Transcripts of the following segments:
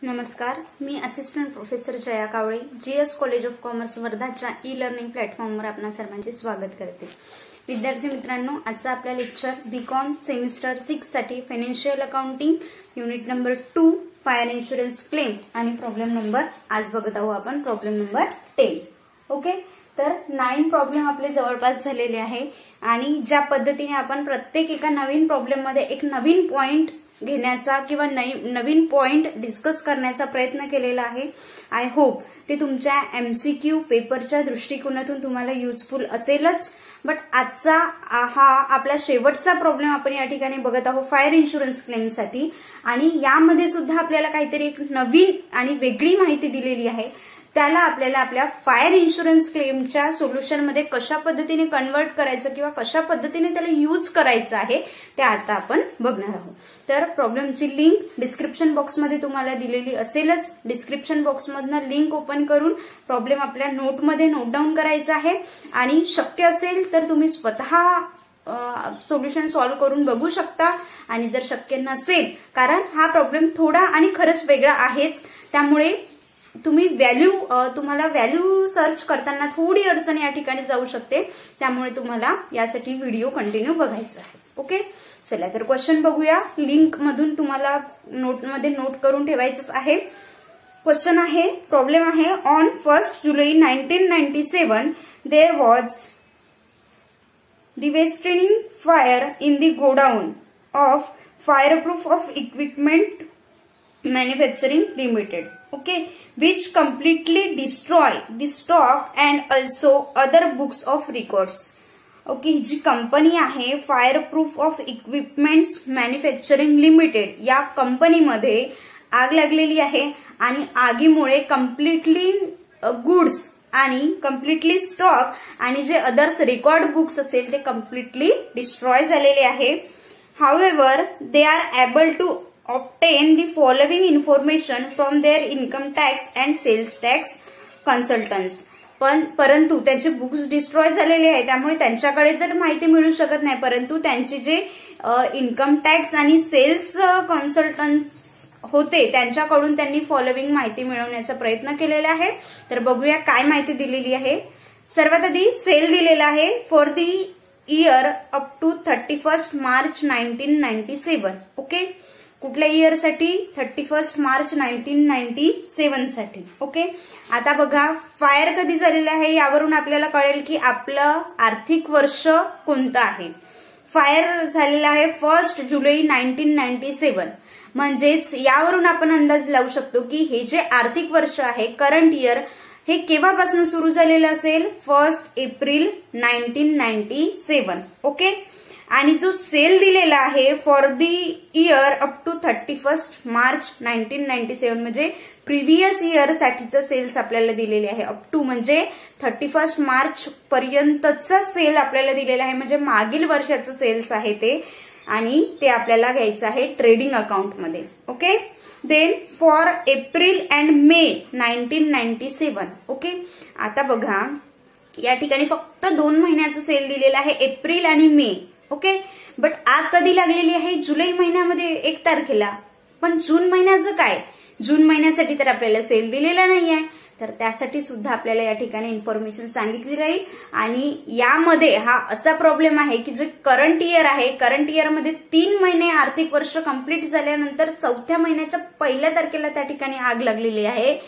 नमस्कार, मी assistant professor Jaya Kawale, GS college of commerce वर्धाच्या ई लर्निंग प्लॅटफॉर्मवर आपणा सर्वांचे स्वागत करते। विद्यार्थी मित्रांनो, आजचा आपला लेक्चर बीकॉम सेमिस्टर 6 साठी financial accounting unit number 2 fire insurance claim आणि प्रॉब्लेम नंबर आज बघत आहोत आपण प्रॉब्लेम नंबर 10। ओके, तर 9 प्रॉब्लेम आपले जवळपास झालेले आहे आणि ज्या पद्धतीने आपण प्रत्येक एका नवीन प्रॉब्लेम मध्ये एक नवीन पॉइंट घेण्याचा किंवा नवीन पॉइंट डिस्कस करण्याचा प्रयत्न केलेला आहे। आय होप ते तुमच्या एमसीक्यू पेपरच्या दृष्टिकोनातून तुम्हाला युजफुल असेलच। बट आजचा हा आपला शेवटचा प्रॉब्लेम आपण या ठिकाणी बघत आहोत फायर इन्शुरन्स क्लेमसाठी आणि यामध्ये सुद्धा आपल्याला काहीतरी एक नवीन आणि वेगळी माहिती दिलेली आहे। त्याला आपल्याला आपल्या फायर इन्शुरन्स क्लेमच्या सोल्युशनमध्ये कशा पद्धतीने कन्वर्ट करायचं किंवा कशा पद्धतीने त्याला यूज करायचं आहे ते आता आपण बघणार आहोत। तर प्रॉब्लेमची लिंक डिस्क्रिप्शन बॉक्समध्ये तुम्हाला दिलेली असेलच। डिस्क्रिप्शन बॉक्समधनं लिंक ओपन करून प्रॉब्लेम आपल्या नोटमध्ये नोट डाऊन करायचा आहे आणि शक्य असेल तर तुम्ही स्वतः सोल्युशन सॉल्व्ह करून बघू शकता आणि जर शक्य नसेल, कारण हा प्रॉब्लेम थोडा आणि खरंच वेगळा आहेच, त्यामुळे तुम्ही तुम्हाला व्हॅल्यू सर्च करताना थोडी अडचण या ठिकाणी जाऊ शकते, त्यामुळे तुम्हाला यासाठी व्हिडिओ कंटिन्यू बघायचा आहे। ओके, चला तर क्वेश्चन बघूया। लिंक मधून तुम्हाला नोटमध्ये नोट करून ठेवायचंच आहे। क्वेश्चन आहे, प्रॉब्लेम आहे, on 1 July 1997 there was devastating fire in the godown of Fireproof of Equipment Manufacturing Limited, okay, which completely destroyed the stock and also other books of records. Okay, G company आहे fireproof of equipments manufacturing limited, या कंपनीमध्ये आग लागलेली आहे आणि आगीमुळे completely goods आणि completely stock आणि जे अदर्स रेकॉर्ड बुक्स असेल ते कम्प्लिटली डिस्ट्रॉय झालेले आहे। However they are able to obtain the following information from their income tax and sales tax consultants. परंतु त्यांचे बुक्स डिस्ट्रॉय झालेले आहे, त्यामुळे त्यांच्याकडे जर माहिती मिळू शकत नाही, परंतु त्यांचे जे इन्कम टॅक्स आणि सेल्स कन्सल्टंट्स होते त्यांच्याकडून त्यांनी फॉलोविंग माहिती मिळवण्याचा प्रयत्न केलेला आहे। तर बघूया काय माहिती दिलेली आहे। सर्वात आधी सेल दिलेला आहे for the year up to 31 March 1997। Okay, कुठल्या इयर साठी? 31 मार्च 1997 साठी। ओके, आता बघा फायर कधी झालेलं आहे यावरून आपल्याला कळेल की आपलं आर्थिक वर्ष कोणतं आहे। फायर झालेला आहे 1 जुलै 1997, म्हणजेच यावरून आपण अंदाज लावू शकतो की हे जे आर्थिक वर्ष आहे करंट इयर हे केव्हापासून सुरू झालेलं असेल? 1 एप्रिल 1997। ओके, आणि जो सेल दिलेला आहे for the year up to 31 March 1997 म्हणजे प्रिव्हियस इयर साठीचं सेल्स आपल्याला दिलेले आहे। अप टू म्हणजे 31 मार्च पर्यंतचा सेल आपल्याला दिलेला आहे, म्हणजे मागील वर्षाचं सेल्स आहे ते, आणि ते आपल्याला घ्यायचं आहे ट्रेडिंग अकाउंटमध्ये। Okay, then for April and May 1997। Okay, आता बघा या ठिकाणी फक्त 2 महिन्याचं सेल दिलेलं आहे, एप्रिल आणि मे। ओके, बट आग कधी लागलेली आहे? जुलै महिन्यामध्ये 1 तारखेला। पण जून महिन्याचं काय? जून महिन्यासाठी तर आपल्याला सेल दिलेला नाहीये, तर त्यासाठी सुद्धा आपल्याला या ठिकाणी इन्फॉर्मेशन सांगितली राहील। आणि यामध्ये हा असा प्रॉब्लेम आहे की जे करंट इयर आहे, करंट इयरमध्ये 3 महिने आर्थिक वर्ष कंप्लीट झाल्यानंतर 4थ्या महिन्याच्या 1 तारखेला त्या ठिकाणी आग लागलेली आहे,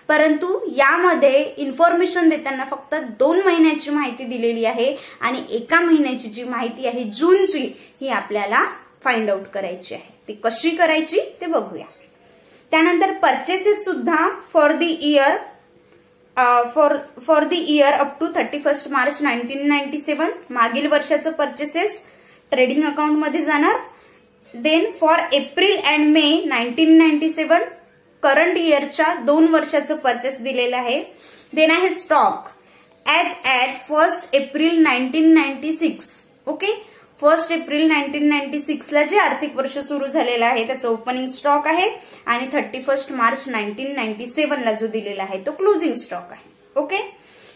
परंतु यामध्ये इन्फॉर्मेशन देताना फक्त 2 महिन्याची माहिती दिलेली आहे आणि 1 महिन्याची जी माहिती आहे जूनची ही आपल्याला फाइंड आउट करायची आहे। ती कशी करायची ते बघूया। त्यानंतर परचेसेस सुद्धा for the year up to 31 March 1997 मागील वर्षाचं परचेसेस ट्रेडिंग अकाउंटमध्ये जाणार। Then for April and May 1997 current इयरच्या 2 वर्षाचं परचेस दिलेलं आहे। देन आहे stock as at 1 April 1996। Okay, 1 April 1996 ला जे आर्थिक वर्ष सुरू झालेलं आहे त्याचं ओपनिंग स्टॉक आहे आणि 31 मार्च 1997 ला जो दिलेला आहे तो क्लोजिंग स्टॉक आहे। Okay,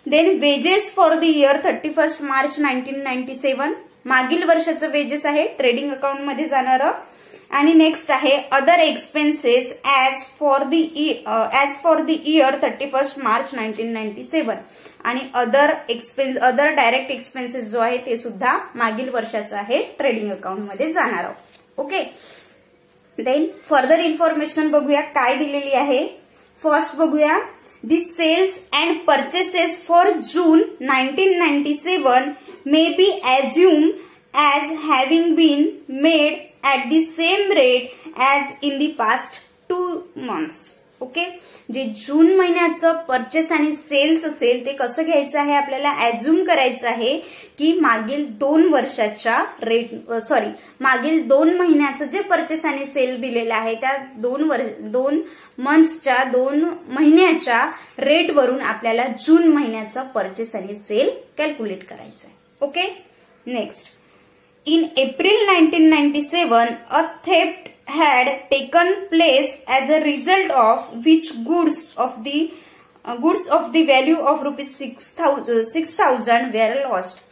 then wages for the year 31 March 1997 मागील वर्षाचं वेजेस आहे ट्रेडिंग अकाउंटमध्ये जाणारं। आणि नेक्स्ट आहे other expenses as for the year 31 March 1997. आणि अदर डायरेक्ट एक्सपेन्सेस जो आहे ते सुद्धा मागील वर्षाचा आहे, ट्रेडिंग अकाउंट मध्ये जाणार आहोत. ओके. देन फर्दर इन्फॉर्मेशन बघूया काय दिलेली आहे. फर्स्ट बघूया, the sales and purchases for June 1997 may be assume as having been made at the same rate as in the past 2 months. Okay. जे जून महिन्याचं परचेस आणि सेल्स असेल ते कसं घ्यायचं आहे, आपल्याला ॲज्युम करायचं आहे की मागील 2 वर्षाच्या मागील 2 महिन्याचं जे परचेस आणि सेल दिलेलं आहे त्या 2 मंथ्सच्या 2 महिन्याच्या रेटवरून आपल्याला जून महिन्याचं परचेस आणि सेल कॅल्क्युलेट करायचं आहे. Okay. Next, in April 1997, a theft had taken place as a result of which goods of the value of rupees 6,000 were lost.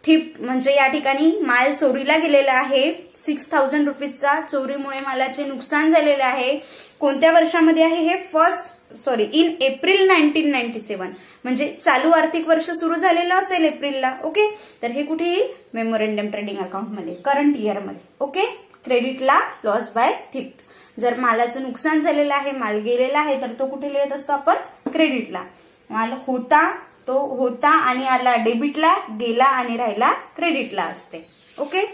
Theft म्हणजे या ठिकाणी माल चोरीला गेलेला आहे. 6,000 रुपीजचा चोरीमुळे मालाचे नुकसान झालेले आहे. कोणत्या वर्षामध्ये आहे हे? इन एप्रिल 1997 म्हणजे चालू आर्थिक वर्ष सुरू झालेलं असेल एप्रिलला. ओके. तर हे कुठे येईल? मेमोरेंडम ट्रेडिंग अकाउंट मध्ये, करंट इयर मध्ये. ओके. क्रेडिटला लॉस बाय थेफ्ट. जर मालाचं नुकसान झालेलं आहे, माल गेलेला आहे, तर तो कुठे लिहित असतो आपण? क्रेडिटला. माल होता आणि आला डेबिटला, गेला आणि राहिला क्रेडिटला असते. Okay.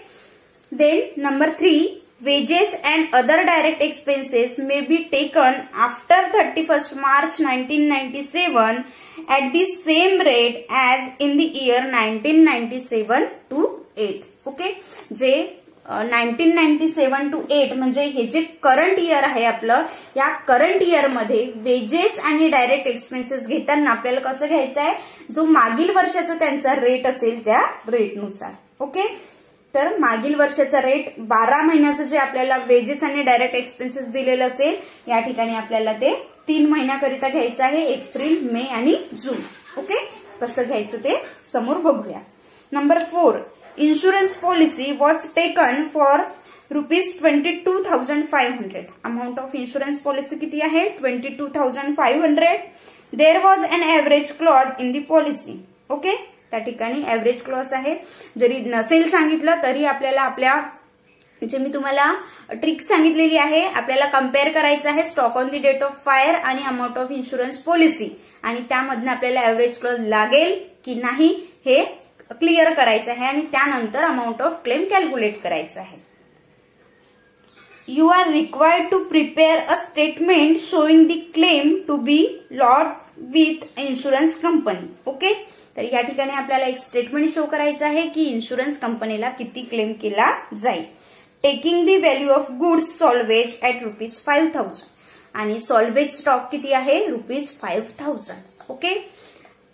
Then number 3, wages and other direct expenses may be taken after 31st March 1997 at the same rate as in the year 1997 to 8. Okay. जे 1997 to 8 म्हणजे हे जे करंट इयर आहे आपलं, या करंट इयर मध्ये वेजेस आणि डायरेक्ट एक्सपेन्सेस घेताना आपल्याला कसं घ्यायचं आहे? जो मागील वर्षाचा त्यांचा रेट असेल त्या रेटनुसार. ओके. तर मागील वर्षाचा रेट 12 महिन्याचं जे आपल्याला वेजेस आणि डायरेक्ट एक्सपेन्सेस दिलेलं असेल, या ठिकाणी आपल्याला ते 3 महिन्याकरिता घ्यायचं आहे, एप्रिल, मे आणि जून. ओके. कसं घ्यायचं ते समोर बघूया. Number 4, insurance policy was taken for rupees 22,500. Amount of insurance policy किती आहे? 22,500. There was an average clause in the policy. Okay. त्या ठिकाणी एव्हरेज क्लॉज आहे. जरी नसेल सांगितलं तरी आपल्याला आपल्या जे मी तुम्हाला ट्रिक सांगितलेली आहे, आपल्याला कम्पेअर करायचं आहे stock on the date of fire आणि अमाऊंट ऑफ इन्शुरन्स पॉलिसी, आणि त्यामधनं आपल्याला एव्हरेज क्लॉज लागेल की नाही हे क्लिअर करायचं आहे आणि त्यानंतर अमाऊंट ऑफ क्लेम कॅल्क्युलेट करायचं आहे. You are required to prepare a statement showing the claim to be lodged with insurance company. Okay. तर या ठिकाणी आपल्याला एक स्टेटमेंट शो करायचं आहे की इन्शुरन्स कंपनीला किती क्लेम केला जाईल. Taking the value of goods salvage at rupees 5,000 आणि सॉल्वेज स्टॉक किती आहे? रुपीज 5,000. ओके.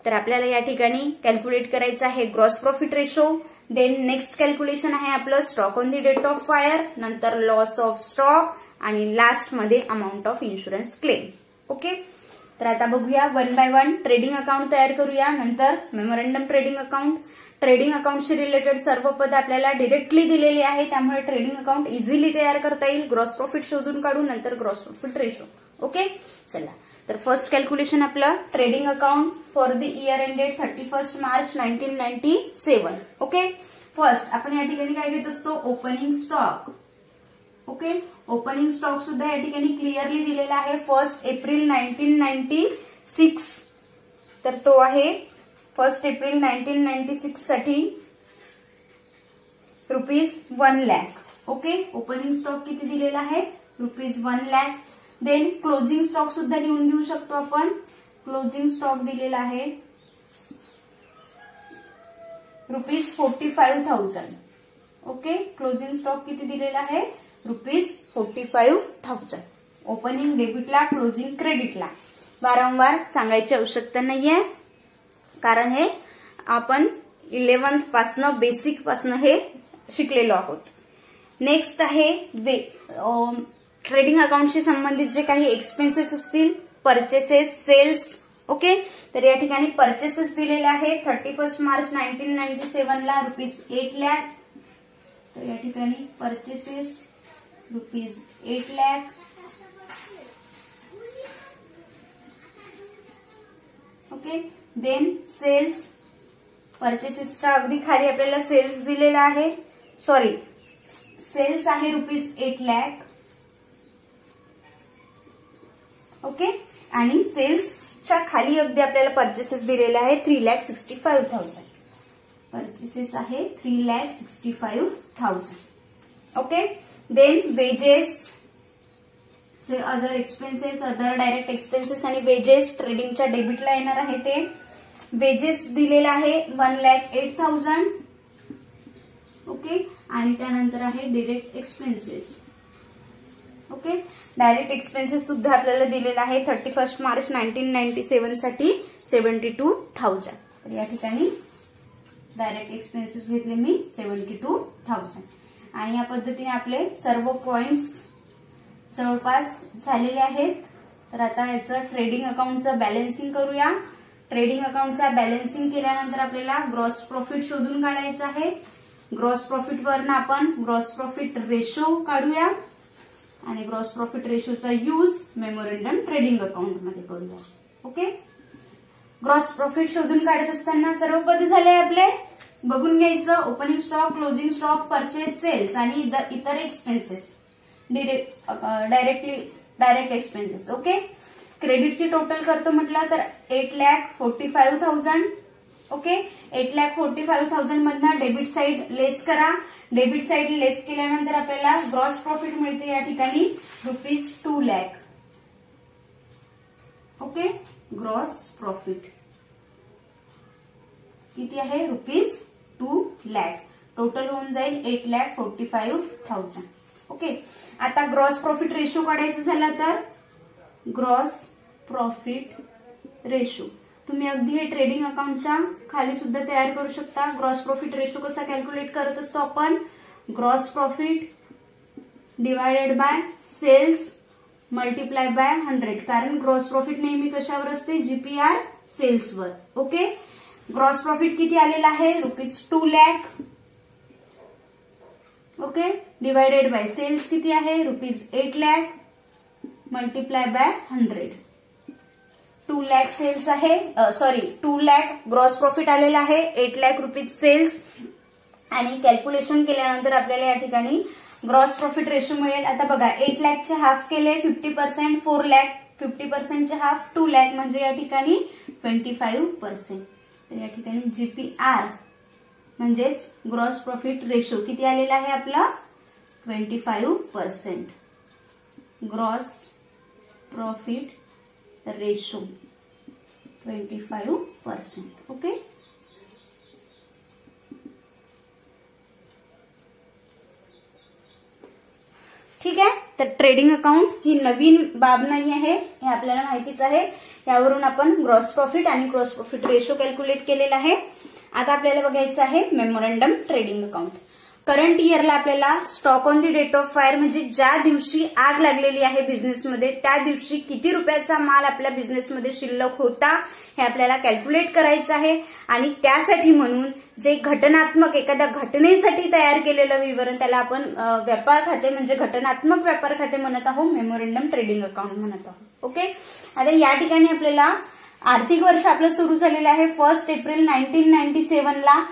तर आपल्याला या ठिकाणी कॅल्क्युलेट करायचं आहे gross profit ratio. Then next calculation आहे आपलं stock on the date of fire, नंतर लॉस ऑफ स्टॉक आणि लास्ट मध्ये amount of insurance claim. Okay. तर आता बघूया 1 by 1 ट्रेडिंग अकाउंट तयार करूया, नंतर मेमोरेंडम ट्रेडिंग अकाउंट. ट्रेडिंग अकाउंटशी रिलेटेड सर्व पद आपल्याला डिरेक्टली दिलेली आहे, त्यामुळे ट्रेडिंग अकाउंट इझिली तयार करता येईल. ग्रॉस प्रॉफिट शोधून काढू, नंतर ग्रॉस प्रॉफिट रेशो. ओके. चला, तर फर्स्ट कॅल्क्युलेशन आपलं trading account for the year ended 31 March 1997. Okay. First आपण या ठिकाणी काय घेत असतो? Opening stock. Okay. Opening stock सुद्धा या ठिकाणी क्लिअरली दिलेला आहे. 1 एप्रिल 1996, तर तो आहे 1 एप्रिल 1996 साठी rupees 1 lakh. Okay. Opening stock किती दिलेला आहे? Rupees 1 lakh. Then closing stock सुद्धा लिहून घेऊ शकतो आपण. क्लोजिंग स्टॉक दिलेला आहे रुपीज 45,000. ओके. क्लोजिंग स्टॉक किती दिलेला आहे? रुपीज 45,000. ओपनिंग डेबिटला, क्लोजिंग क्रेडिटला. वारंवार सांगायची आवश्यकता नाहीये, कारण हे आपण 11th पासनं, बेसिक पासनं हे शिकलेलो आहोत. नेक्स्ट आहे ट्रेडिंग अकाउंटशी संबंधित जे काही एक्सपेन्सेस असतील, परचेसेस, सेल्स. ओके. तर या ठिकाणी परचेसेस दिलेले आहे 31 मार्च 1997 ला रुपीज 8 लाख. तर या ठिकाणी purchases rupees 8 lakh. Okay. Then sales, परचेसेसच्या अगदी खाली आपल्याला सेल्स दिलेला आहे. सॉरी, सेल्स आहे रुपीज 8 लाख. ओके. आणि सेल्सच्या खाली अगदी आपल्याला परचेसेस दिलेले आहे 3,65,000. परचेसेस आहे 3,65,000. ओके. देन वेजेस, जे other expenses, other direct expenses आणि वेजेस ट्रेडिंगच्या डेबिटला येणार आहे ते वेजेस दिलेला आहे 1,08,000. ओके. आणि त्यानंतर आहे direct expenses. Okay. Direct expenses सुद्धा आपल्याला दिलेला आहे 31 मार्च 1997 साठी 72,000. तर या ठिकाणी डायरेक्ट एक्सपेन्सेस घेतले मी 72,000. आणि या पद्धतीने आपले सर्व पॉइंट्स जवळपास झालेले आहेत. तर आता याचं ट्रेडिंग अकाउंटचं बॅलन्सिंग करूया. ट्रेडिंग अकाउंटचा बॅलन्सिंग केल्यानंतर आपल्याला ग्रॉस प्रॉफिट शोधून काढायचं आहे. ग्रॉस प्रॉफिट वरनं आपण ग्रॉस प्रॉफिट रेशो काढूया आणि ग्रॉस प्रॉफिट रेशोचा यूज मेमोरंडम ट्रेडिंग अकाउंट मध्ये करूया. ओके. ग्रॉस प्रॉफिट शोधून काढत असताना सर्व पद झाले आपले, बघून घ्यायचं. Opening stock, closing stock, purchase, sales आणि इतर एक्सपेन्सेस, डायरेक्ट एक्सपेन्सेस. ओके. क्रेडिटची टोटल करतो म्हटलं तर 8,45,000. ओके. 8,45,000 मधनं डेबिट साइड लेस करा. डेबिट साइड लेस केल्यानंतर आपल्याला ग्रॉस प्रॉफिट मिळते या ठिकाणी rupees 2 lakh. Okay. Gross profit किती आहे? रुपीज 2 लाख. टोटल होऊन जाईल 8,45,000. ओके. आता ग्रॉस प्रॉफिट रेशो काढायचं झाला तर ग्रॉस प्रॉफिट रेशो तुम्ही अगदी हे ट्रेडिंग अकाउंटच्या खाली सुद्धा तयार करू शकता. ग्रॉस प्रॉफिट रेशो कसा कॅल्क्युलेट करत असतो आपण? Gross profit divided by sales multiply by 100. कारण ग्रॉस प्रॉफिट नेहमी कशावर असते? जीपीआर सेल्सवर. ओके. ग्रॉस प्रॉफिट किती आलेला आहे? Rupees 2 lakh. Okay. Divided by sales किती आहे? Rupees 8 lakh multiply by 100. 2 lakh sales आहे, 2 लाख ग्रॉस प्रॉफिट आलेला आहे, 8 लाख रुपीज सेल्स. आणि कॅल्क्युलेशन केल्यानंतर आपल्याला या ठिकाणी ग्रॉस प्रॉफिट रेशो मिळेल. आता बघा, 8 लाखचे हाफ केले 50%, 4 लाख 50%चे हाफ 2 लाख म्हणजे या ठिकाणी 25%. तर या ठिकाणी जीपीआर म्हणजेच ग्रॉस प्रॉफिट रेशो किती आलेला आहे आपला? 25%. Gross profit ratio 25%. ओके. ठीक आहे. तर ट्रेडिंग अकाउंट ही नवीन बाब नाही आहे, हे आपल्याला माहितीच आहे. यावरून आपण ग्रॉस प्रॉफिट आणि ग्रॉस प्रॉफिट रेशो कॅल्क्युलेट केलेला आहे. आता आपल्याला बघायचं आहे मेमोरंडम ट्रेडिंग अकाउंट. करंट इयरला आपल्याला stock on the date of fire म्हणजे ज्या दिवशी आग लागलेली आहे बिझनेसमध्ये त्या दिवशी किती रुपयाचा माल आपल्या बिझनेसमध्ये शिल्लक होता हे आपल्याला कॅल्क्युलेट करायचं आहे. आणि त्यासाठी म्हणून जे घटनात्मक एखाद्या घटनेसाठी तयार केलेलं विवरण त्याला आपण व्यापार खाते म्हणजे घटनात्मक व्यापार खाते म्हणत आहोत, मेमोरंडम ट्रेडिंग अकाउंट म्हणत आहोत. ओके. आता या ठिकाणी आपल्याला आर्थिक वर्ष आपलं सुरू झालेलं आहे 1 एप्रिल 1997 ला.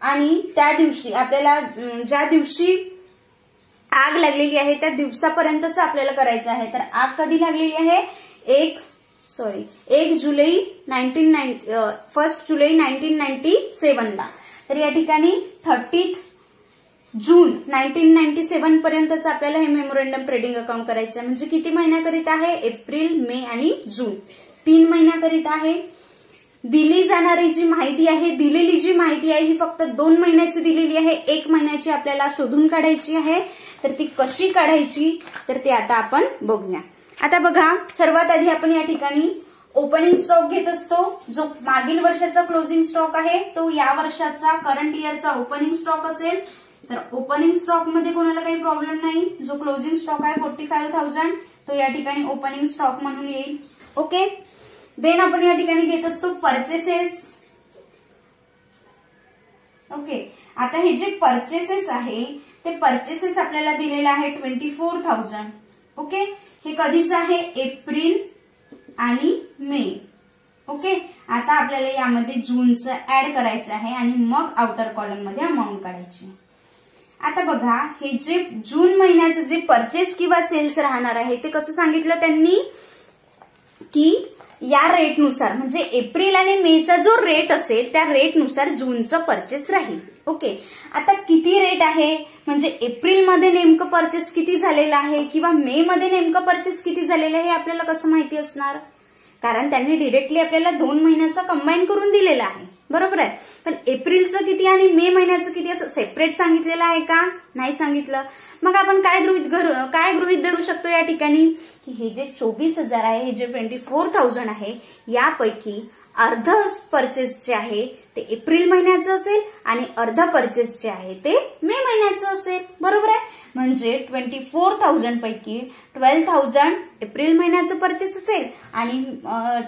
आणि त्या दिवशी आपल्याला ज्या दिवशी आग लागलेली आहे त्या दिवसापर्यंतच आपल्याला करायचं आहे. तर आग कधी लागलेली आहे? 1 जुलै 1997 ला. तर या ठिकाणी 30 जून 1997 पर्यंतच आपल्याला हे मेमोरंडम ट्रेडिंग अकाउंट करायचं आहे. म्हणजे किती महिन्याकरिता आहे? एप्रिल, मे आणि जून 3 महिन्याकरिता आहे. दिली जाणारी जी माहिती आहे, दिलेली जी माहिती आहे ही फक्त 2 महिन्याची दिलेली आहे. 1 महिन्याची आपल्याला शोधून काढायची आहे. तर ती कशी काढायची तर ते आता आपण बघूया. आता बघा, सर्वात आधी आपण या ठिकाणी ओपनिंग स्टॉक घेत असतो. जो मागील वर्षाचा क्लोजिंग स्टॉक आहे तो या वर्षाचा करंट इयरचा ओपनिंग स्टॉक असेल. तर ओपनिंग स्टॉक मध्ये कोणाला काही प्रॉब्लेम नाही. जो क्लोजिंग स्टॉक आहे 45,000 तो या ठिकाणी ओपनिंग स्टॉक म्हणून येईल. ओके. देन आपण या ठिकाणी घेत असतो परचेसेस. ओके. आता हे जे परचेसेस आहे ते परचेसेस आपल्याला दिलेलं आहे 24,000. ओके, हे कधीच आहे? एप्रिल आणि मे. ओके, आता आपल्याला यामध्ये जूनचं ऍड करायचं आहे आणि मग आउटर कॉलम मध्ये अमाऊंट काढायची. आता बघा, हे जे जून महिन्याचं जे परचेस किंवा सेल्स राहणार आहे ते कसं सांगितलं त्यांनी की या रेटनुसार, म्हणजे एप्रिल आणि मेचा जो रेट असेल त्या रेटनुसार जूनचं परचेस राहील. ओके, आता किती रेट आहे, म्हणजे एप्रिलमध्ये नेमकं परचेस किती झालेलं आहे किंवा मे मध्ये नेमकं परचेस किती झालेलं आहे हे आपल्याला कसं माहिती असणार? कारण त्यांनी डिरेक्टली आपल्याला 2 महिन्याचा कंबाईन करून दिलेला आहे, बरोबर आहे. पण एप्रिलचं किती आणि मे महिन्याचं किती असं सेपरेट सांगितलेलं आहे का? नाही सांगितलं. मग आपण काय गृहीत धरू शकतो या ठिकाणी की हे जे 24,000 आहे, हे जे 24,000 आहे, यापैकी अर्ध परचेस जे आहे ते एप्रिल महिन्याचं असेल आणि अर्ध परचेस जे आहे ते मे महिन्याचं असेल, बरोबर आहे. म्हणजे 24,000 पैकी 12,000 एप्रिल महिन्याचं परचेस असेल आणि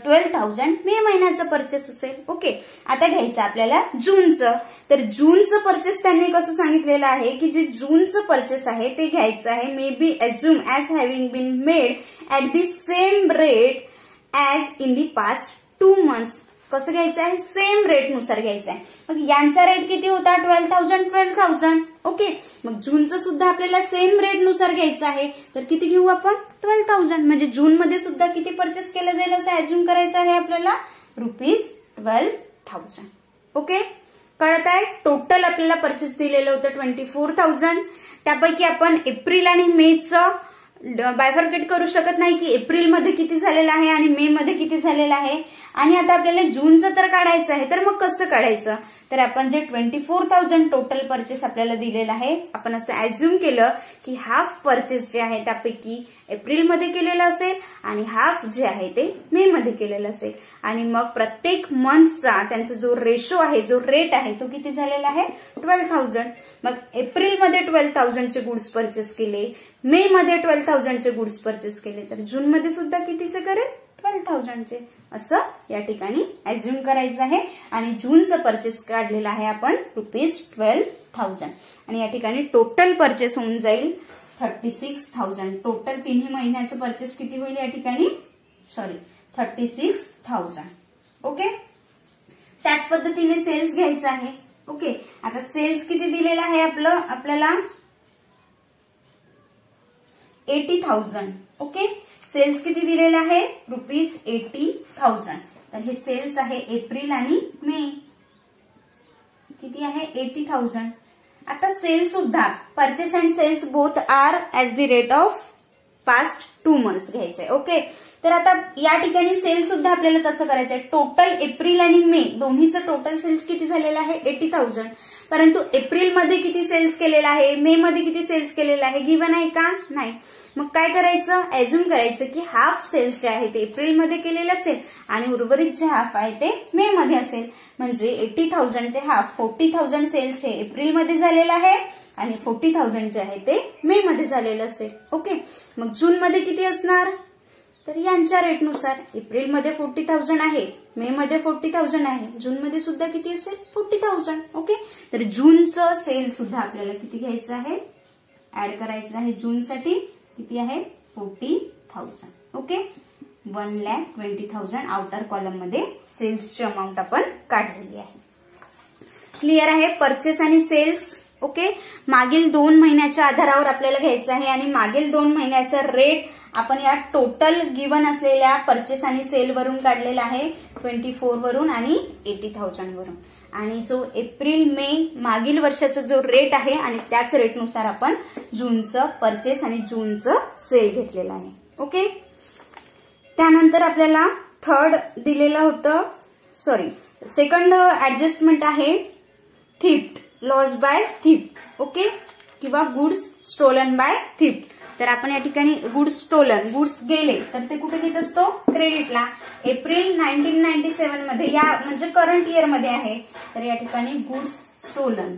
12,000 मे महिन्याचं परचेस असेल. ओके, आता घ्यायचं आपल्याला जूनचं. तर जूनचं परचेस त्यांनी कसं सांगितलेलं आहे की जे जूनचं परचेस आहे ते घ्यायचं आहे may be assume as having been made at the same rate as in the past 2 months. कसं घ्यायचं आहे? सेम रेटनुसार घ्यायचं आहे. मग यांचा रेट किती होता? 12,000. ओके, मग जूनचं सुद्धा आपल्याला सेम रेटनुसार घ्यायचं आहे. तर किती घेऊ आपण? 12,000. म्हणजे जून मध्ये सुद्धा किती परचेस केलं जाईल असं ऍज्युम करायचं आहे आपल्याला? ₹12,000. ओके, कळत आहे? टोटल आपल्याला परचेस दिलेलं होतं 24,000. त्यापैकी आपण एप्रिल आणि मेचं बायफर्केट करू शकत नाही की एप्रिलमध्ये किती झालेलं आहे आणि मे मध्ये किती झालेलं आहे. आणि आता आपल्याला जूनचं तर काढायचं आहे. तर मग कसं काढायचं? तर आपण जे 24,000 टोटल परचेस आपल्याला दिलेलं आहे, आपण असं ऍज्युम केलं की हाफ परचेस जे आहे त्यापैकी एप्रिलमध्ये केलेलं असेल आणि हाफ जे आहे ते मे मध्ये केलेलं असेल. आणि मग प्रत्येक मंथचा त्यांचा जो रेशो आहे, जो रेट आहे तो किती झालेला आहे? 12,000. मग एप्रिलमध्ये 12,000चे गुड्स परचेस केले, मे मध्ये 12,000चे गुड्स परचेस केले, तर जूनमध्ये सुद्धा कितीचे करेल? 12,000चे. असं या ठिकाणी ऍज्युम करायचं आहे. आणि जूनचं परचेस काढलेलं आहे आपण ₹12,000. आणि या ठिकाणी टोटल परचेस होऊन जाईल 36,000. टोटल तिन्ही महिन्याचं परचेस किती होईल या ठिकाणी? 36,000. ओके, त्याच पद्धतीने सेल्स घ्यायचं आहे. ओके, आता सेल्स किती दिलेलं आहे आपल्याला? 80,000. ओके, सेल्स किती दिलेलं आहे? ₹80,000. तर हे सेल्स आहे एप्रिल आणि मे. किती आहे? 80,000. आता सेल्स सुद्धा purchase and sales both are as the rate of past 2 months घ्यायचंय. ओके, तर आता या ठिकाणी सेल्स सुद्धा आपल्याला तसं करायचंय. टोटल एप्रिल आणि मे दोन्हीचं टोटल सेल्स किती झालेलं आहे? 80,000. परंतु एप्रिलमध्ये किती सेल्स केलेलं आहे, मे मध्ये किती सेल्स केलेलं आहे गिव्हन आहे का? नाही. मग काय करायचं? ऍज्युम करायचं की हाफ सेल्स जे आहे ते एप्रिलमध्ये केलेले असेल आणि उर्वरित जे हाफ आहे ते मे मध्ये असेल. म्हणजे 80,000चे हाफ 40,000 सेल्स हे एप्रिलमध्ये झालेलं आहे आणि 40,000 जे आहे ते मे मध्ये झालेलं असेल. ओके, मग जून मध्ये किती असणार? तर यांच्या रेटनुसार एप्रिलमध्ये 40,000 आहे, मे मध्ये 40,000 आहे, जूनमध्ये सुद्धा किती असेल? 40,000. ओके, तर जूनचं सेल सुद्धा आपल्याला किती घ्यायचं आहे? ऍड करायचं आहे. जूनसाठी किती आहे? 40,000. ओके, 1,20,000 आउटर कॉलम मध्ये सेल्सची अमाऊंट आपण काढलेली आहे. क्लिअर आहे? परचेस आणि सेल्स. ओके, मागील 2 महिन्याच्या आधारावर आपल्याला घ्यायचं आहे आणि मागील 2 महिन्याचा रेट आपण या टोटल गिव्हन असलेल्या परचेस आणि सेल वरून काढलेला आहे, 24 वरून आणि 80,000 वरून. आणि जो एप्रिल मे मागील वर्षाचा जो रेट आहे आणि त्याच रेटनुसार आपण जूनचं परचेस आणि जूनचं सेल घेतलेलं आहे. ओके, त्यानंतर आपल्याला थर्ड दिलेलं होतं, सेकंड ऍडजस्टमेंट आहे theft, loss by theft. Okay, किंवा गुड्स स्टोलन बाय थिफ्ट. तर आपण या ठिकाणी गुड्स स्टोलन, गुड्स गेले तर ते कुठे घेत असतो? क्रेडिटला. एप्रिल 1997 मध्ये, या म्हणजे करंट इयर मध्ये आहे, तर या ठिकाणी गुड्स स्टोलन.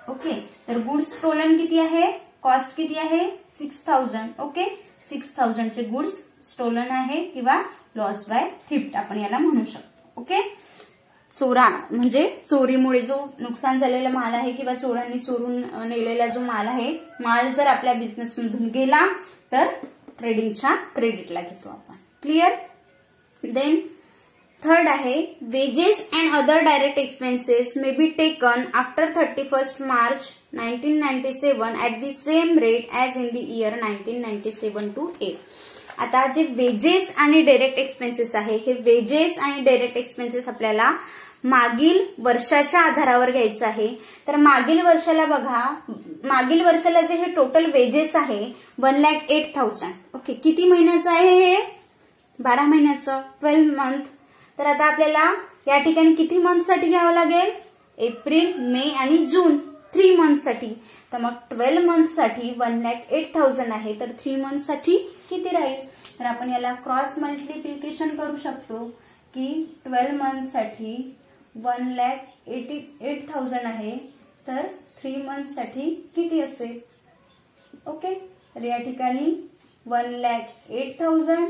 ओके, तर गुड्स स्टोलन किती आहे? कॉस्ट किती आहे? 6,000. ओके, 6,000चे गुड्स स्टोलन आहे किंवा लॉस बाय थिफ्ट आपण याला म्हणू शकतो. ओके, चोरा म्हणजे चोरीमुळे जो नुकसान झालेला माल आहे किंवा चोरांनी चोरून नेलेला जो माल आहे, माल जर आपल्या बिझनेसमधून गेला तर ट्रेडिंगच्या क्रेडिटला घेतो आपण. क्लिअर. देन थर्ड आहे wedges and other direct expenses may be taken after 31 March 1997 at the same rate as in the year 1997 to 8. आता जे वेजेस आणि डायरेक्ट एक्सपेन्सेस आहे, हे वेजेस आणि डायरेक्ट एक्सपेन्सेस आपल्याला मागील वर्षाच्या आधारावर घ्यायचं आहे. तर मागील वर्षाला बघा, मागील वर्षाला जे हे टोटल वेजेस आहे 1,08,000. ओके, किती महिन्याचं आहे हे? 12 महिन्याचं, 12 मंथ. तर आता आपल्याला या ठिकाणी किती मंथसाठी घ्यावं लागेल? एप्रिल, मे आणि जून, 3 मंथसाठी. तर मग 12 मंथसाठी 1,08,000 आहे, तर 3 मंथसाठी किती राहील? तर आपण याला क्रॉस मल्टिप्लिकेशन करू शकतो की 12 मंथसाठी 1,88,000 आहे, तर 3 मंथसाठी किती असेल? ओके, तर या ठिकाणी 1,08,000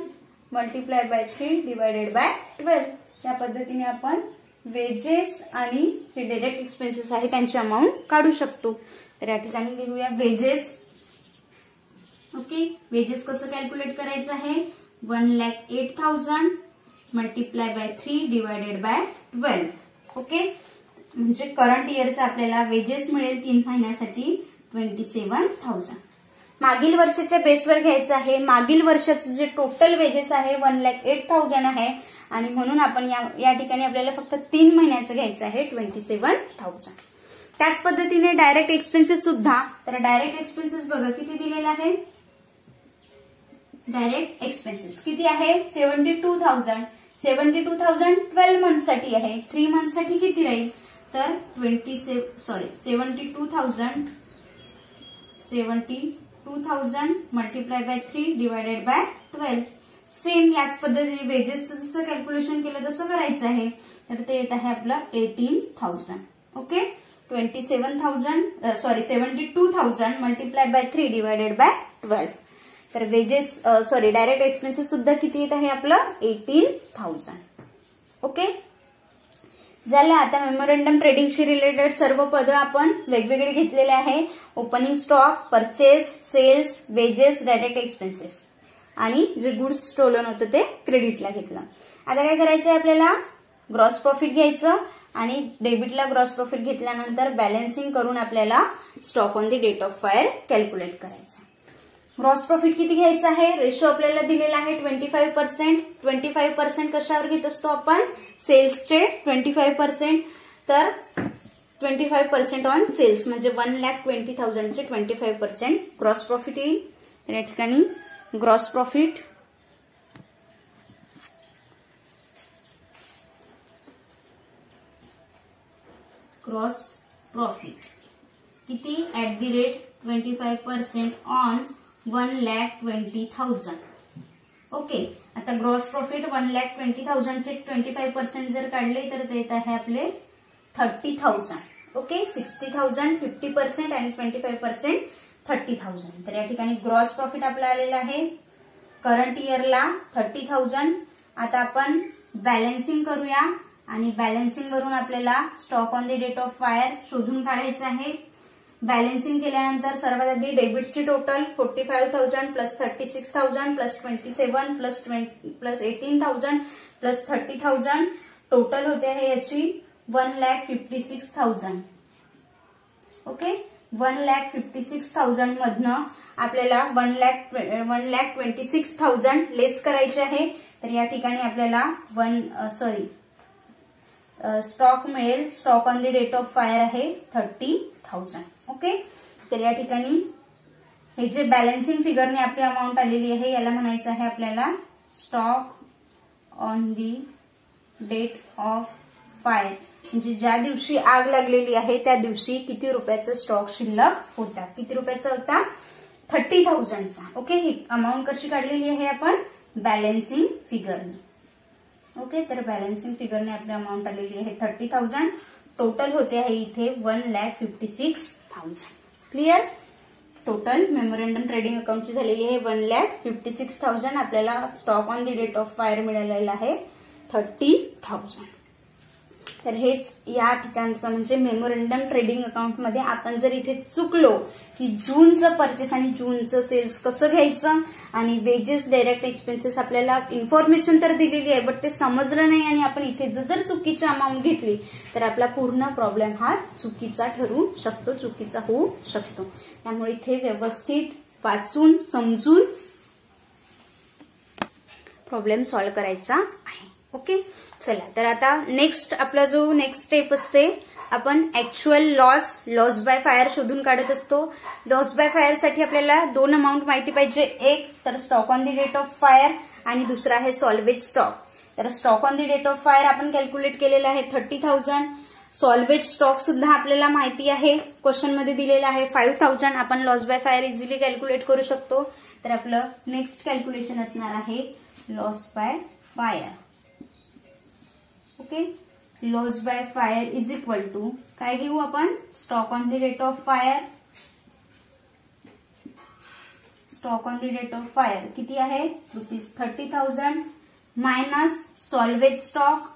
मल्टिप्लाय बाय 3 डिवायडेड बाय 12. या पद्धतीने आपण वेजेस आणि जे डायरेक्ट एक्सपेन्सेस आहे त्यांची अमाऊंट काढू शकतो. तर या ठिकाणी लिहूया वेजेस. ओके, वेजेस कसं कॅल्क्युलेट करायचं आहे? 1,08,000 multiply by 3 divided by 12. Okay, म्हणजे करंट इयरचं आपल्याला वेजेस मिळेल 3 महिन्यासाठी 27,000. मागील वर्षाच्या बेसवर घ्यायचं आहे. मागील वर्षाचं जे टोटल वेजेस आहे 1,08,000 आहे आणि म्हणून आपण या ठिकाणी आपल्याला फक्त 3 महिन्याचं घ्यायचं आहे 27,000. त्याच पद्धतीने डायरेक्ट एक्सपेन्सेस सुद्धा. तर डायरेक्ट एक्सपेन्सेस बघा किती दिलेला आहे. डायरेक्ट एक्सपेन्सेस किती आहे? 72,000. 72,000 12 मंथसाठी आहे. 3 मंथसाठी किती राहील? तर 72,000 multiply by 3 divided by 12. Same याच पद्धतीने वेजेसचं जसं कॅल्क्युलेशन केलं तसं करायचं आहे. तर ते येत आहे आपलं 18,000. Okay, 72,000 multiply by 3 divided by 12. तर वेजेस डायरेक्ट एक्सपेन्सेस सुद्धा किती येत आहे आपलं? 18,000. ओके, झालं. आता मेमोरंडम ट्रेडिंगशी रिलेटेड सर्व पदं आपण वेगवेगळे घेतलेले आहे. Opening stock, purchase, sales, wages, direct expenses आणि जे गुड्स स्टोलन होतं ते क्रेडिटला घेतलं. आता काय करायचं आहे आपल्याला? ग्रॉस प्रॉफिट घ्यायचं आणि डेबिटला ग्रॉस प्रॉफिट घेतल्यानंतर बॅलन्सिंग करून आपल्याला stock on the date of fire calculate करायचं. ग्रॉस प्रॉफिट किती घ्यायचं आहे? रेशो आपल्याला दिलेला आहे 25%. 25% कशावर घेत असतो आपण? सेल्सचे 25%. तर 25% ऑन सेल्स म्हणजे 1,20,000 चे 25% ग्रॉस प्रॉफिट येईल. तर या ठिकाणी ग्रॉस प्रॉफिट किती? At the rate 25% on 1,20,000. Okay, आता ग्रॉस प्रॉफिट 1,20,000 चे 25% जर काढले तर ते येत आहे आपले 30,000. ओके, 60,000 50% आणि 25% 30,000. तर या ठिकाणी ग्रॉस प्रॉफिट आपला आलेला आहे करंट इयरला 30,000. आता आपण बॅलन्सिंग करूया आणि बॅलन्सिंग करून आपल्याला stock on the date of fire शोधून काढायचं आहे. बॅलन्सिंग केल्यानंतर सर्वात आधी डेबिटची total 45,000 plus 36,000 plus 27 plus 18,000 plus 30,000 total होते आहे याची 1,56,000. ओके, 1,56,000 मधनं आपल्याला 1,26,000 लेस करायचे आहे. तर या ठिकाणी आपल्याला स्टॉक मिळेल. Stock on the date of fire आहे 30,000. ओके, तर या ठिकाणी हे जे बॅलन्सिंग फिगरने आपली अमाऊंट आलेली आहे याला म्हणायचं आहे आपल्याला stock on the date of fire. म्हणजे ज्या दिवशी आग लागलेली आहे त्या दिवशी किती रुपयाचा स्टॉक शिल्लक होता? किती रुपयाचा होता? 30,000चा. ओके, ही अमाऊंट कशी काढलेली आहे आपण? बॅलन्सिंग फिगरने. ओके, तर बॅलन्सिंग फिगरने आपली अमाऊंट आलेली आहे 30,000. टोटल होते आहे इथे 1,56,000. क्लिअर? टोटल मेमोरंडम ट्रेडिंग अकाउंटची झालेली आहे 1,56,000. आपल्याला stock on the date of fire मिळालेला आहे 30,000. तर हेच या ठिकाणचं म्हणजे मेमोरंडम ट्रेडिंग अकाउंटमध्ये आपण जर इथे चुकलो की जूनचं परचेस आणि जूनचं सेल्स कसं घ्यायचं आणि वेजेस डायरेक्ट एक्सपेन्सेस आपल्याला इन्फॉर्मेशन तर दिलेली आहे बट ते समजलं नाही आणि आपण इथे जर चुकीची अमाऊंट घेतली तर आपला पूर्ण प्रॉब्लेम हा चुकीचा ठरू शकतो, चुकीचा होऊ शकतो. त्यामुळे इथे व्यवस्थित वाचून समजून प्रॉब्लेम सॉल्व्ह करायचा आहे. ओके, चला तर आता नेक्स्ट आपला जो नेक्स्ट स्टेप असते आपण ऍक्च्युअल लॉस बाय फायर शोधून काढत असतो. लॉस बाय फायर साठी आपल्याला 2 अमाऊंट माहिती पाहिजे. एक तर stock on the date of fire आणि दुसरा आहे सॉल्वेज स्टॉक. तर stock on the date of fire आपण कॅल्क्युलेट केलेला आहे 30,000. सॉल्वेज स्टॉक सुद्धा आपल्याला माहिती आहे, क्वेश्चन मध्ये दिलेला आहे 5,000. आपण loss by fire easily calculate करू शकतो. तर आपलं नेक्स्ट कॅल्क्युलेशन असणार आहे loss by fire. Okay, loss by fire is equal to काय घेऊ आपण, stock on the date of fire. Stock on the date of fire किती आहे ₹30,000 मायनस सॉल्वेज स्टॉक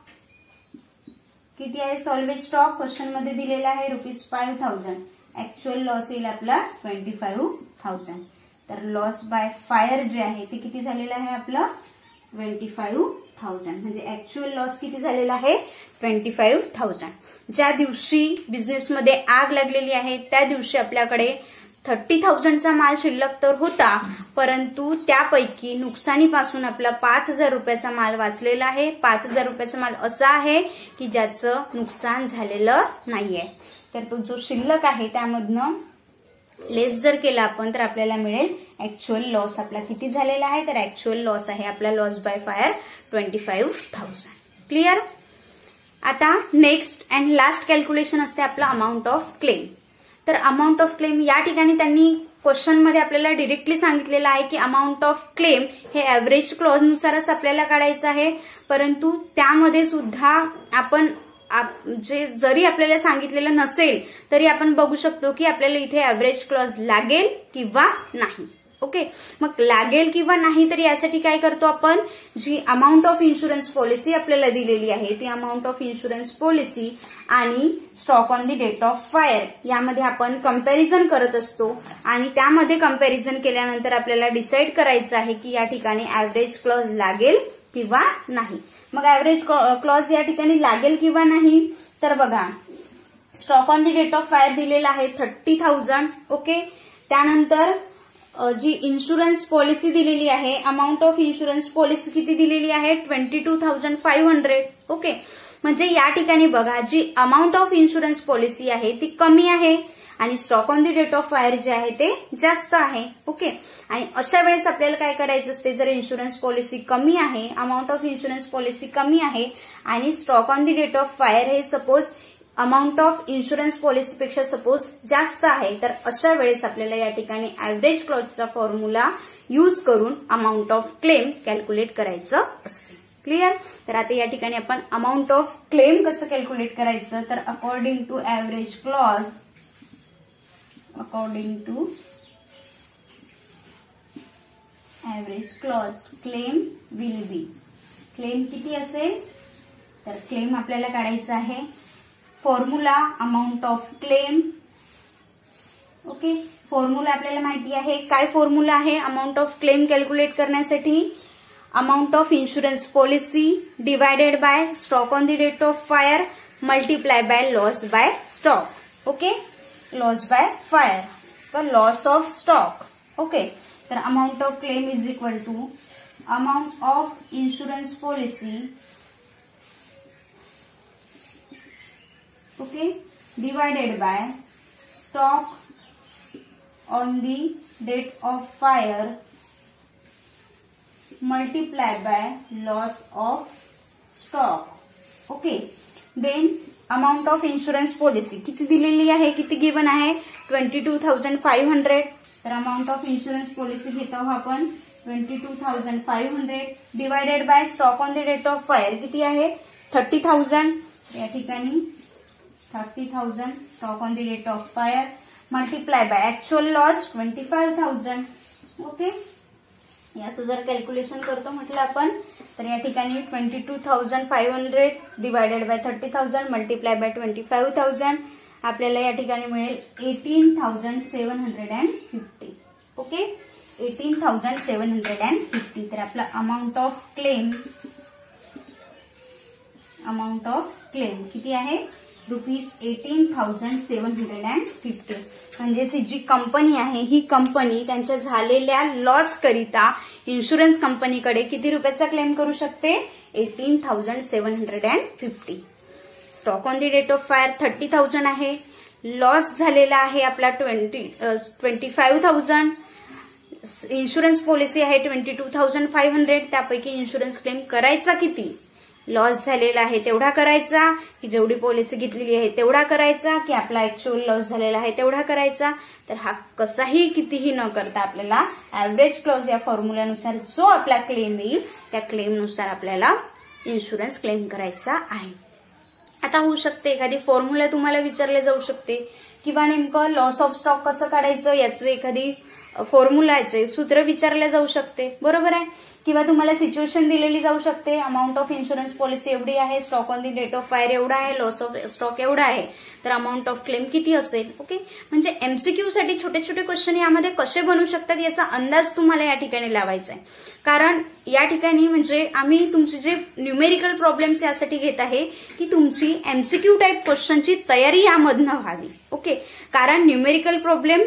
किती आहे, सॉल्वेज स्टॉक क्वेश्चन मध्ये दिलेला आहे ₹5,000. ऍक्च्युअल लॉस येईल आपला 25,000. तर लॉस बाय फायर जे आहे ते किती झालेलं आहे आपलं 25,000. म्हणजे ऍक्च्युअल लॉस किती झालेला आहे 25,000. ज्या दिवशी बिझनेसमध्ये आग लागलेली आहे त्या दिवशी आपल्याकडे 30,000चा माल शिल्लक तर होता, परंतु त्यापैकी नुकसानीपासून आपला 5,000 रुपयाचा माल वाचलेला आहे. 5,000 रुपयाचा माल असा आहे की ज्याचं नुकसान झालेलं नाहीये. तर तो जो शिल्लक आहे त्यामधनं लेस जर केला आपण तर आपल्याला मिळेल ऍक्च्युअल लॉस आपला किती झालेला आहे. तर ऍक्च्युअल लॉस आहे आपला लॉस बाय फायर 25,000. क्लिअर. आता नेक्स्ट अँड लास्ट कॅल्क्युलेशन असते आपलं अमाऊंट ऑफ क्लेम. तर अमाऊंट ऑफ क्लेम या ठिकाणी त्यांनी क्वेश्चन मध्ये आपल्याला डिरेक्टली सांगितलेलं आहे की अमाऊंट ऑफ क्लेम हे ऍव्हरेज क्लॉज नुसारच आपल्याला काढायचं आहे, परंतु त्यामध्ये सुद्धा आपण जरी आपल्याला सांगितलेलं नसेल तरी आपण बघू शकतो की आपल्याला इथे ऍव्हरेज क्लॉज लागेल किंवा नाही. ओके, मग लागेल किंवा नाही तर यासाठी काय करतो आपण, जी अमाऊंट ऑफ इन्शुरन्स पॉलिसी आपल्याला दिलेली आहे ती अमाऊंट ऑफ इन्शुरन्स पॉलिसी आणि stock on the date of fire यामध्ये आपण कंपॅरिझन करत असतो आणि त्यामध्ये कंपॅरिझन केल्यानंतर आपल्याला डिसाईड करायचं आहे की या ठिकाणी ऍव्हरेज क्लॉज लागेल किंवा नाही. मग ऍव्हरेज क्लॉज या ठिकाणी लागेल किंवा नाही तर बघा stock on the date of fire दिलेला आहे 30,000. ओके, त्यानंतर जी इन्शुरन्स पॉलिसी दिलेली आहे अमाऊंट ऑफ इन्शुरन्स पॉलिसी किती दिलेली आहे 22,500. ओके, म्हणजे या ठिकाणी बघा जी अमाऊंट ऑफ इन्शुरन्स पॉलिसी आहे ती कमी आहे आणि stock on the date of fire जे आहे ते जास्त आहे. ओके, आणि अशा वेळेस आपल्याला काय करायचं असते, जर इन्शुरन्स पॉलिसी कमी आहे, अमाऊंट ऑफ इन्शुरन्स पॉलिसी कमी आहे आणि stock on the date of fire हे सपोज अमाऊंट ऑफ इन्शुरन्स पॉलिसीपेक्षा सपोज जास्त आहे, तर अशा वेळेस आपल्याला या ठिकाणी ऍव्हरेज क्लॉजचा फॉर्म्युला यूज करून अमाऊंट ऑफ क्लेम कॅल्क्युलेट करायचं असते. क्लिअर. तर आता या ठिकाणी आपण अमाऊंट ऑफ क्लेम कसं कॅल्क्युलेट करायचं, तर according to average clause, according to average clause claim will be, claim किती असेल तर क्लेम आपल्याला काढायचं आहे formula amount of claim. Okay, formula आपल्याला माहिती आहे. काय फॉर्म्युला आहे अमाऊंट ऑफ क्लेम कॅल्क्युलेट करण्यासाठी, amount of insurance policy divided by stock on the date of fire multiply by loss by stock. Okay, loss by fire व loss of stock. Okay, तर amount of claim is equal to amount of insurance policy okay divided by stock on the date of fire multiply by loss of stock. okay, then amount of insurance policy किती दिलेली आहे, किती given आहे 22,500. तर amount of insurance policy घेत आहोत आपण 22,500 divided by stock on the date of fire किती आहे 30,000. या ठिकाणी 30,000 stock on the date of fire multiply by actual loss 25,000. Okay, याचं जर कॅल्क्युलेशन करतो म्हटलं आपण तर या ठिकाणी 22,500 डिवायडेड बाय 30,000 मल्टिप्लाय बाय 25,000 आपल्याला या ठिकाणी मिळेल 18,750. ओके, 18,750. तर आपला अमाऊंट ऑफ क्लेम किती आहे? ₹18,750. म्हणजेच ही जी कंपनी आहे ही कंपनी त्यांच्या झालेल्या लॉस करिता इन्शुरन्स कंपनीकडे किती रुपयाचा क्लेम करू शकते? 18,750. Stock on the date of fire 30,000 आहे. लॉस झालेला आहे आपला 25,000. इन्शुरन्स पॉलिसी आहे 22,500. त्यापैकी इन्शुरन्स क्लेम करायचा किती? लॉस झालेला आहे तेवढा करायचा की जेवढी पॉलिसी घेतलेली आहे तेवढा करायचा की आपला ऍक्च्युअल लॉस झालेला आहे तेवढा करायचा? तर हा कसाही कितीही न करता आपल्याला ऍव्हरेज क्लॉज या फॉर्म्युल्यानुसार जो आपला क्लेम येईल त्या क्लेमनुसार आपल्याला इन्शुरन्स क्लेम करायचा आहे. आता होऊ शकते एखादी फॉर्म्युला तुम्हाला विचारले जाऊ शकते किंवा नेमकं लॉस ऑफ स्टॉक कसं काढायचं याचं एखादी फॉर्म्युलाचे सूत्र विचारले जाऊ शकते, बरोबर आहे. किंवा तुम्हाला सिच्युएशन दिलेली जाऊ शकते, अमाऊंट ऑफ इन्शुरन्स पॉलिसी एवढी आहे, stock on the date of fire एवढा आहे, लॉस ऑफ स्टॉक एवढा आहे, तर अमाऊंट ऑफ क्लेम किती असेल. ओके, म्हणजे एमसीक्यू साठी छोटे छोटे क्वेश्चन यामध्ये कसे बनू शकतात याचा अंदाज तुम्हाला या ठिकाणी लावायचा आहे. कारण या ठिकाणी म्हणजे आम्ही तुमचे जे न्यूमेरिकल प्रॉब्लेम्स यासाठी घेत आहे की तुमची एमसीक्यू टाईप क्वेश्चनची तयारी यामधनं व्हावी. ओके, कारण न्यूमेरिकल प्रॉब्लेम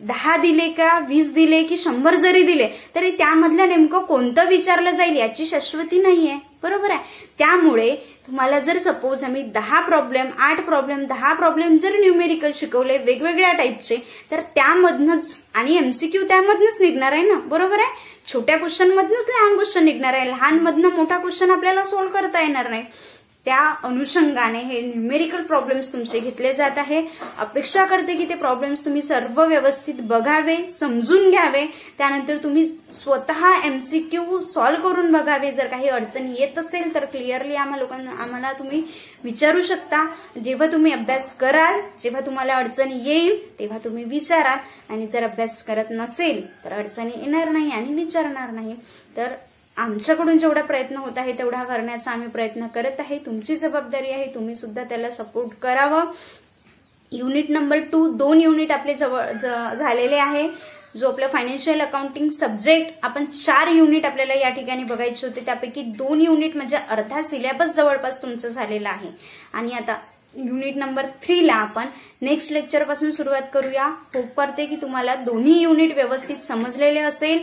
10 दिले का 20 दिले की 100 जरी दिले तरी त्यामधलं नेमकं कोणतं विचारलं जाईल याची शाश्वती नाहीये, बरोबर आहे. त्यामुळे तुम्हाला जर सपोज आम्ही 10 प्रॉब्लेम 8 प्रॉब्लेम 10 प्रॉब्लेम जर न्यूमेरिकल शिकवले वेगवेगळ्या टाईपचे तर त्यामधनच आणि एमसीक्यू त्यामधनच निघणार आहे ना, बरोबर आहे. छोट्या क्वेश्चन मधनच लहान क्वेश्चन निघणार आहे, लहान मधनं मोठा क्वेश्चन आपल्याला सॉल्व्ह करता येणार नाही. त्या अनुषंगाने हे न्यूमेरिकल प्रॉब्लेम्स तुमचे घेतले जात आहे. अपेक्षा करते की ते प्रॉब्लेम्स तुम्ही सर्व व्यवस्थित बघावे, समजून घ्यावे, त्यानंतर तुम्ही स्वतः एमसीक्यू सॉल्व्ह करून बघावे. जर काही अडचणी येत असेल तर क्लिअरली आम्हाला तुम्ही विचारू शकता. जेव्हा तुम्ही अभ्यास कराल, जेव्हा तुम्हाला अडचणी येईल तेव्हा तुम्ही विचाराल, आणि जर अभ्यास करत नसेल तर अडचणी येणार नाही आणि विचारणार नाही. तर आमच्याकडून जेवढा प्रयत्न होत आहे तेवढा करण्याचा आम्ही प्रयत्न करत आहे. तुमची जबाबदारी आहे, तुम्ही सुद्धा त्याला सपोर्ट करावं. युनिट नंबर 2 2 युनिट आपले झालेले आहे. जो आपला फायनान्शियल अकाउंटिंग सब्जेक्ट आपण 4 युनिट आपल्याला या ठिकाणी बघायचे होते, त्यापैकी 2 युनिट म्हणजे अर्धा सिलेबस जवळपास तुमचं झालेला आहे. आणि आता युनिट नंबर 3 ला आपण नेक्स्ट लेक्चर पासून सुरुवात करूया. होप करते की तुम्हाला दोन्ही युनिट व्यवस्थित समजलेले असेल.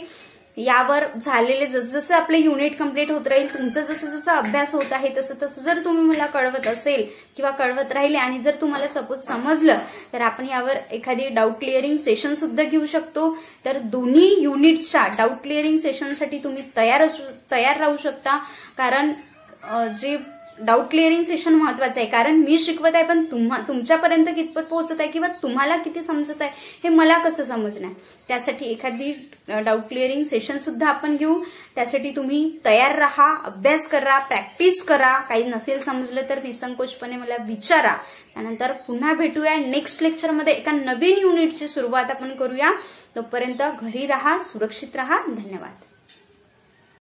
यावर झालेले जसं आपले युनिट कंप्लीट होत राहील, तुमचं जसं जसं अभ्यास होत आहे तसं तसं जर तुम्ही मला कळवत असेल किंवा कळवत राहिले आणि जर तुम्हाला सपोज समजलं तर आपण यावर एखादी डाऊट क्लिअरिंग सेशन सुद्धा घेऊ शकतो. तर दोन्ही युनिटच्या डाऊट क्लिअरिंग सेशनसाठी तुम्ही तयार राहू शकता. कारण जे डाऊट क्लिअरिंग सेशन महत्वाचं आहे, कारण मी शिकवत आहे पण तुमच्यापर्यंत कितपत पोहोचत आहे किंवा तुम्हाला किती समजत आहे हे मला कसं समजणार. त्यासाठी एखादी डाऊट क्लिअरिंग सेशन सुद्धा आपण घेऊ. त्यासाठी तुम्ही तयार राहा, अभ्यास करा, प्रॅक्टिस करा. काही नसेल समजलं तर निसंकोचपणे मला विचारा. त्यानंतर पुन्हा भेटूया नेक्स्ट लेक्चरमध्ये. एका नवीन युनिटची सुरुवात आपण करूया. तोपर्यंत घरी राहा, सुरक्षित राहा. धन्यवाद.